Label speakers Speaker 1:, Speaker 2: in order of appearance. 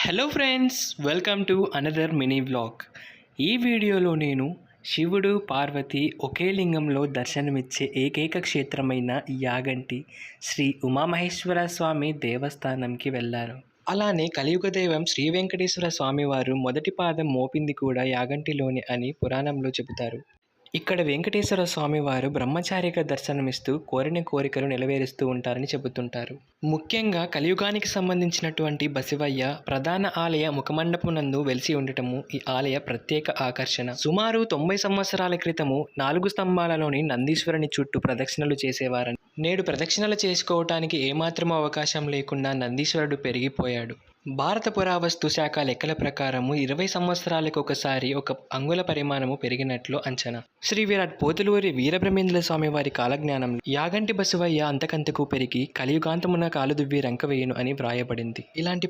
Speaker 1: Hello friends, welcome to another mini vlog. ఈ వీడియోలో నేను శివుడు పార్వతి ఒకే లింగంలో దర్శనమిచ్చే ఏకైక క్షేత్రమైన యాగంటి శ్రీ ఉమామహేశ్వర స్వామి దేవస్థానంకి వెళ్ళాను. అలానే కలియుగ దైవం శ్రీ వెంకటేశ్వర స్వామివారు మొదటి పాదం మోపింది కూడా యాగంటిలోనే అని పురాణంలో చెబుతారు. ఇక్కడ వెంకటేశ్వర స్వామివారు బ్రహ్మచారిగా దర్శనమిస్తూ కోరిన కోరికలు నెరవేరుస్తూ ఉంటారని చెబుతుంటారు. ముఖ్యంగా కలియుగానికి సంబంధించినటువంటి బసివయ్య ప్రధాన ఆలయ ముఖమండపమునందు వెలిసి ఉండటము ఈ ఆలయ ప్రత్యేక ఆకర్షణ. సుమారు 90 సంవత్సరాల క్రితము 4 స్తంభాలలోని నందీశ్వరుని చుట్టూ ప్రదక్షిణలు చేసేవారని, నేడు ప్రదక్షిణలు చేసుకోవటానికి ఏమాత్రం అవకాశం లేకుండా నందీశ్వరుడు పెరిగిపోయాడు. భారత పురావస్తు శాఖ లెక్కల ప్రకారము 20 సంవత్సరాలకు ఒకసారి 1 అంగుళ పరిమాణము పెరిగినట్లు అంచనా. శ్రీ విరాట్ పోతులూరి వీరబ్రహ్మేంద్ర స్వామి వారి కాలజ్ఞానం యాగంటి బసవయ్య అంతకంతకు పెరిగి కలియుగాంతమున కాలుదువ్వి రంకవేయును అని వ్రాయబడింది. ఇలాంటి